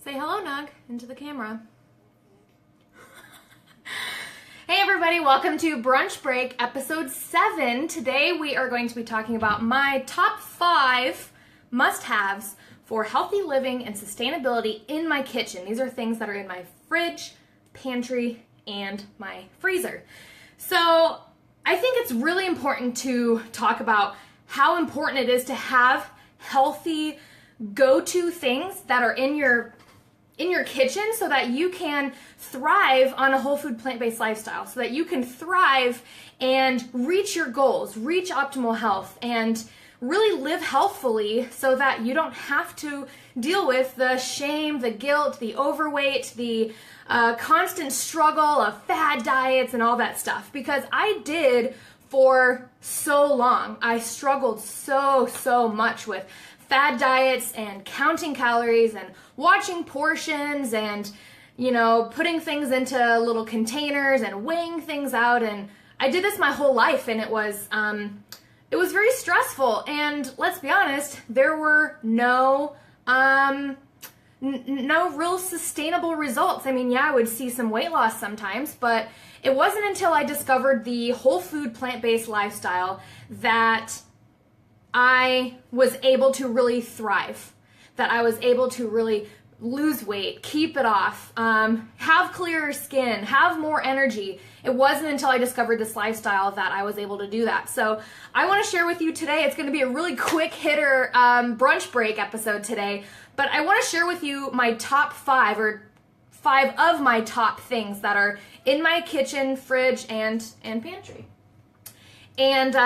Say hello, Nug, into the camera. Hey everybody, welcome to Brunch Break, episode 7. Today we are going to be talking about my top 5 must-haves for healthy living and sustainability in my kitchen. These are things that are in my fridge, pantry, and my freezer. So I think it's really important to talk about how important it is to have healthy go-to things that are in your kitchen so that you can thrive on a whole food plant-based lifestyle, so that you can thrive and reach your goals, reach optimal health, and really live healthfully so that you don't have to deal with the shame, the guilt, the overweight, the constant struggle of fad diets and all that stuff. Because I did for so long. I struggled so much with fad diets and counting calories and watching portions and, you know, putting things into little containers and weighing things out. And I did this my whole life, and it was very stressful. And let's be honest, there were no real sustainable results. I mean, yeah, I would see some weight loss sometimes, but it wasn't until I discovered the whole food plant-based lifestyle that I was able to really thrive, that I was able to really lose weight, keep it off, have clearer skin, have more energy. It wasn't until I discovered this lifestyle that I was able to do that. So I want to share with you today, it's going to be a really quick hitter brunch break episode today, but I want to share with you my top 5 or 5 of my top things that are in my kitchen, fridge, and pantry. And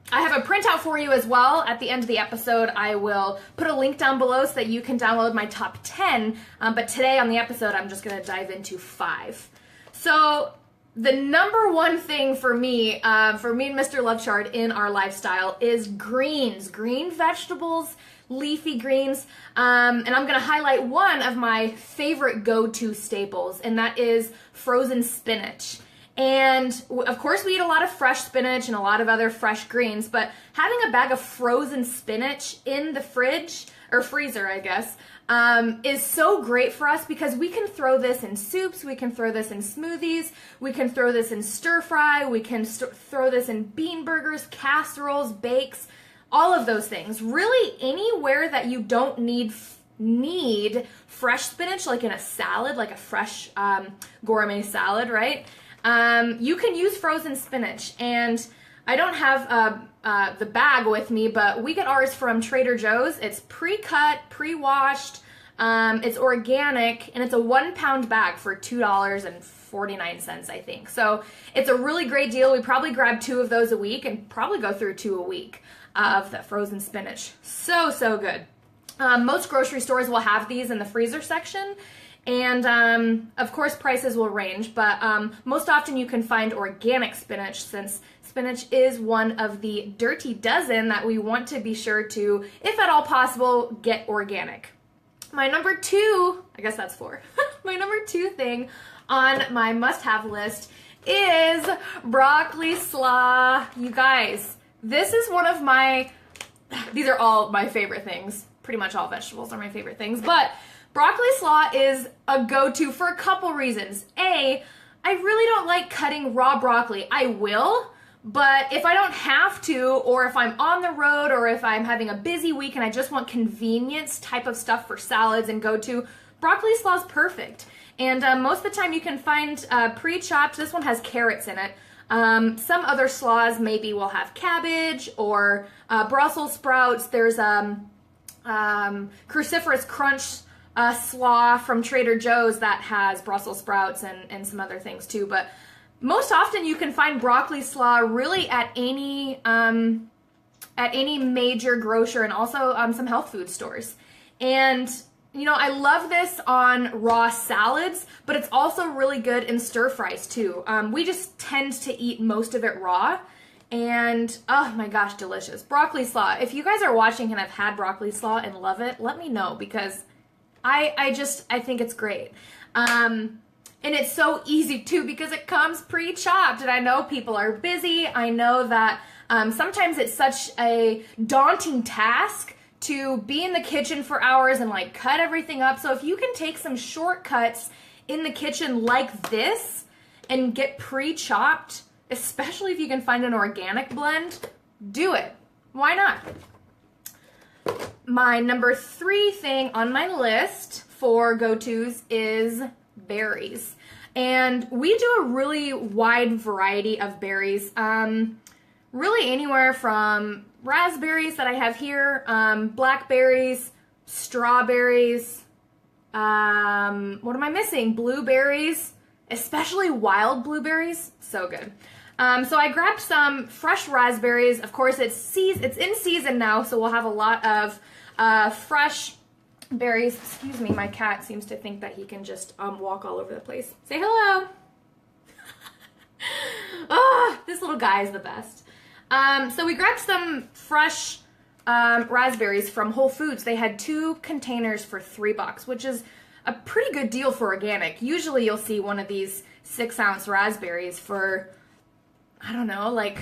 I have a printout for you as well. At the end of the episode, I will put a link down below so that you can download my top 10. But today on the episode, I'm just going to dive into 5. So the number one thing for me and Mr. Love Chard in our lifestyle is greens, green vegetables, leafy greens. And I'm going to highlight one of my favorite go-to staples, and that is frozen spinach. And of course we eat a lot of fresh spinach and a lot of other fresh greens, but having a bag of frozen spinach in the fridge, or freezer I guess, is so great for us because we can throw this in soups, we can throw this in smoothies, we can throw this in stir fry, we can throw this in bean burgers, casseroles, bakes, all of those things. Really anywhere that you don't need fresh spinach, like in a salad, like a fresh gourmet salad, right? You can use frozen spinach, and I don't have the bag with me, but we get ours from Trader Joe's. It's pre-cut, pre-washed, it's organic, and it's a 1-pound bag for $2.49, I think. So it's a really great deal. We probably grab 2 of those a week and probably go through 2 a week of that frozen spinach. So good. Most grocery stores will have these in the freezer section. And of course prices will range, but most often you can find organic spinach, since spinach is one of the dirty dozen that we want to be sure to, if at all possible, get organic. My number 2, I guess that's 4, my number 2 thing on my must-have list is broccoli slaw. You guys, this is one of these are all my favorite things. Pretty much all vegetables are my favorite things, but broccoli slaw is a go-to for a couple reasons. A, I really don't like cutting raw broccoli. I will, but if I don't have to, or if I'm on the road, or if I'm having a busy week and I just want convenience type of stuff for salads and go-to, broccoli slaw is perfect. And most of the time you can find pre-chopped. This one has carrots in it. Some other slaws maybe will have cabbage or Brussels sprouts. There's cruciferous crunch slaw from Trader Joe's that has Brussels sprouts and some other things too. But most often you can find broccoli slaw really at any major grocer, and also some health food stores. And you know, I love this on raw salads, but it's also really good in stir fries too. We just tend to eat most of it raw, and oh my gosh, delicious. Broccoli slaw. If you guys are watching and have had broccoli slaw and love it, let me know, because I think it's great. And it's so easy too because it comes pre-chopped, and I know people are busy. I know that sometimes it's such a daunting task to be in the kitchen for hours and like cut everything up. So if you can take some shortcuts in the kitchen like this and get pre-chopped, especially if you can find an organic blend, do it. Why not? My number 3 thing on my list for go-tos is berries. And we do a really wide variety of berries. Really anywhere from raspberries that I have here, blackberries, strawberries, what am I missing? Blueberries, especially wild blueberries, so good. So I grabbed some fresh raspberries. Of course, it's in season now, so we'll have a lot of fresh berries. Excuse me, my cat seems to think that he can just walk all over the place. Say hello. This little guy is the best. So we grabbed some fresh raspberries from Whole Foods. They had 2 containers for $3, which is a pretty good deal for organic. Usually you'll see one of these 6-ounce raspberries for, I don't know, like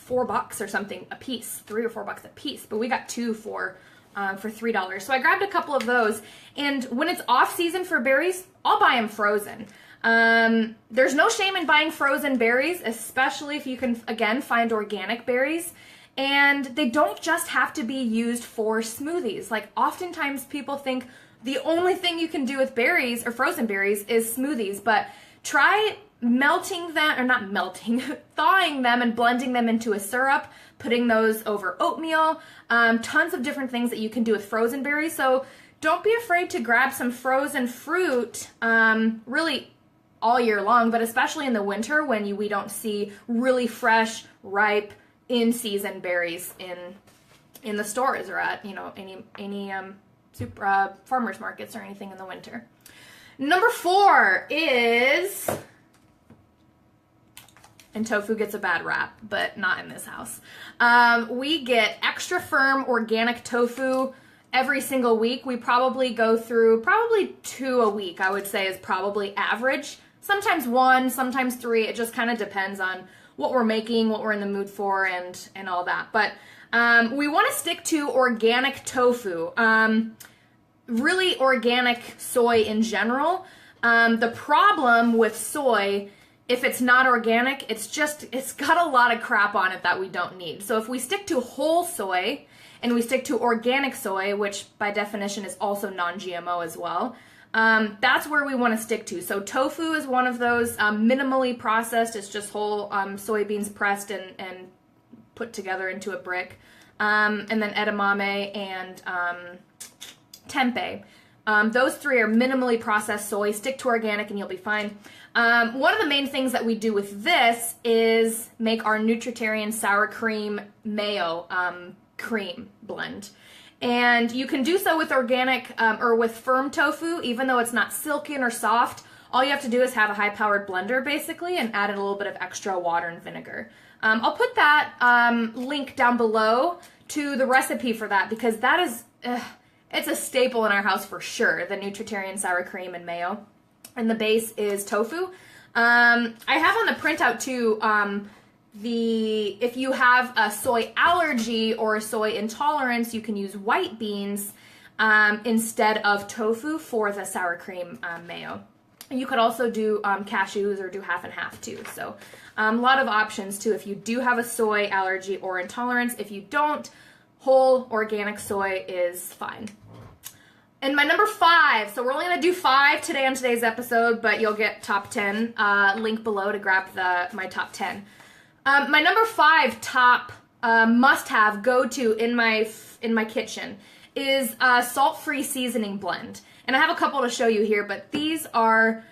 $4 or something a piece, $3 or $4 a piece. But we got 2 for $3. So I grabbed a couple of those. And when it's off season for berries, I'll buy them frozen. There's no shame in buying frozen berries, especially if you can, again, find organic berries. And they don't just have to be used for smoothies. Like, oftentimes people think the only thing you can do with berries or frozen berries is smoothies, but try melting them, or not melting, thawing them and blending them into a syrup, putting those over oatmeal, tons of different things that you can do with frozen berries. So don't be afraid to grab some frozen fruit, really all year long, but especially in the winter when we don't see really fresh, ripe, in-season berries in the stores or at, you know, any super farmers markets or anything in the winter. Number 4 is, and tofu gets a bad rap, but not in this house. We get extra firm organic tofu every single week. We probably go through 2 a week, I would say is probably average. Sometimes 1, sometimes 3. It just kind of depends on what we're making, what we're in the mood for, and all that. But we want to stick to organic tofu. Really organic soy in general. The problem with soy, if it's not organic, it's got a lot of crap on it that we don't need. So if we stick to whole soy and we stick to organic soy, which by definition is also non-GMO as well, that's where we want to stick to. So tofu is one of those, minimally processed. It's just whole soybeans pressed and put together into a brick. And then edamame and tempeh. Those 3 are minimally processed soy. Stick to organic and you'll be fine. One of the main things that we do with this is make our nutritarian sour cream mayo cream blend. And you can do so with organic or with firm tofu, even though it's not silken or soft. All you have to do is have a high-powered blender, basically, and add in a little bit of extra water and vinegar. I'll put that link down below to the recipe for that, because that is, it's a staple in our house for sure, the nutritarian sour cream and mayo. And the base is tofu. I have on the printout, too, if you have a soy allergy or a soy intolerance, you can use white beans instead of tofu for the sour cream mayo. You could also do cashews or do half and half too. So a lot of options too if you do have a soy allergy or intolerance. If you don't, whole organic soy is fine. And my number 5, so we're only going to do 5 today on today's episode, but you'll get top 10, link below to grab my top 10. My number 5 top must-have, go-to in my kitchen is a salt-free seasoning blend. And I have a couple to show you here, but these are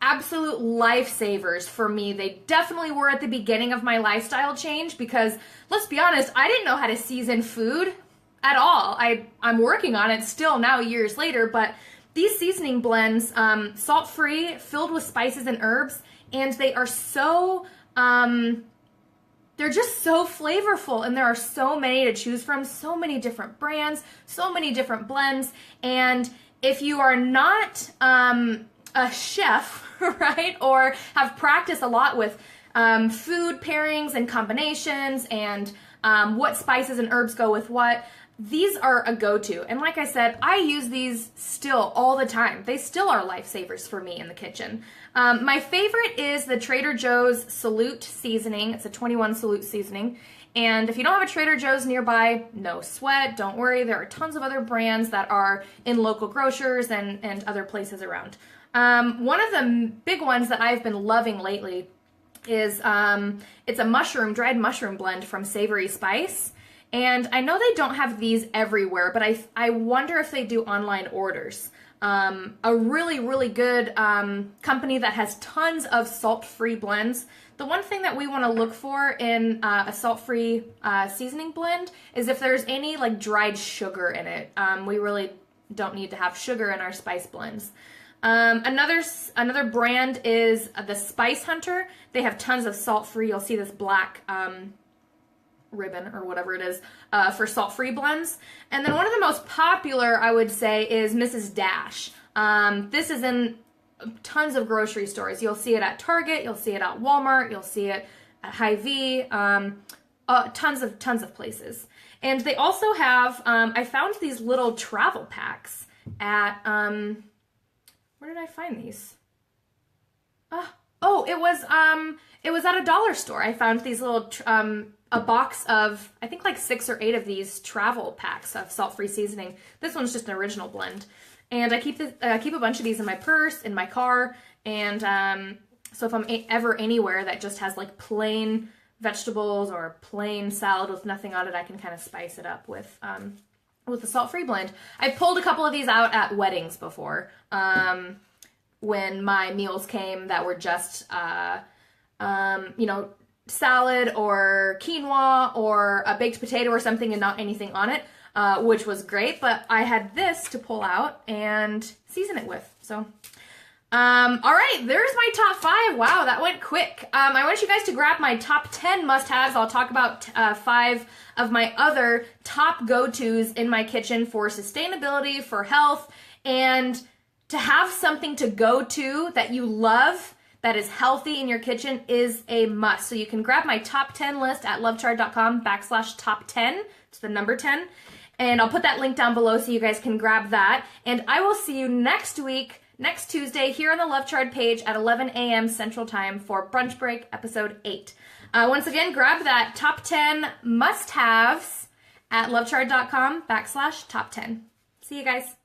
absolute lifesavers for me. They definitely were at the beginning of my lifestyle change because, let's be honest, I didn't know how to season food at all. I'm working on it still now years later, but these seasoning blends, salt-free, filled with spices and herbs, and they are so... they're just so flavorful, and there are so many to choose from, so many different brands, so many different blends, and if you are not a chef, right, or have practiced a lot with food pairings and combinations and what spices and herbs go with what, these are a go-to. And like I said, I use these still all the time. They still are lifesavers for me in the kitchen. My favorite is the Trader Joe's Salute seasoning. It's a 21 Salute seasoning. And if you don't have a Trader Joe's nearby, no sweat, don't worry. There are tons of other brands that are in local grocers and other places around. One of the big ones that I've been loving lately is it's a dried mushroom blend from Savory Spice. And I know they don't have these everywhere, but I wonder if they do online orders. A really, really good company that has tons of salt-free blends. The one thing that we want to look for in a salt-free seasoning blend is if there's any like dried sugar in it. We really don't need to have sugar in our spice blends. Another brand is the Spice Hunter. They have tons of salt-free. You'll see this black ribbon or whatever it is for salt-free blends. And then one of the most popular, I would say, is Mrs. Dash. This is in tons of grocery stores. You'll see it at Target, you'll see it at Walmart, you'll see it at Hy-Vee, tons of places. And they also have, I found these little travel packs at, where did I find these? It was at a dollar store. I found these little, a box of, I think like 6 or 8 of these travel packs of salt-free seasoning. This one's just an original blend. And I keep a bunch of these in my purse, in my car, and so if I'm ever anywhere that just has like plain vegetables or plain salad with nothing on it, I can kind of spice it up with the salt-free blend. I've pulled a couple of these out at weddings before, when my meals came that were just, salad or quinoa or a baked potato or something and not anything on it, which was great, but I had this to pull out and season it with. So, all right, there's my top 5. Wow, that went quick. I want you guys to grab my top 10 must-haves. I'll talk about 5 of my other top go-tos in my kitchen for sustainability, for health, and to have something to go to that you love that is healthy in your kitchen is a must. So you can grab my top 10 list at lovechard.com/top10. It's the number 10. And I'll put that link down below so you guys can grab that. And I will see you next week, next Tuesday, here on the Love Chard page at 11 a.m. Central Time for Brunch Break episode 8. Once again, grab that top 10 must-haves at lovechard.com/top10. See you guys.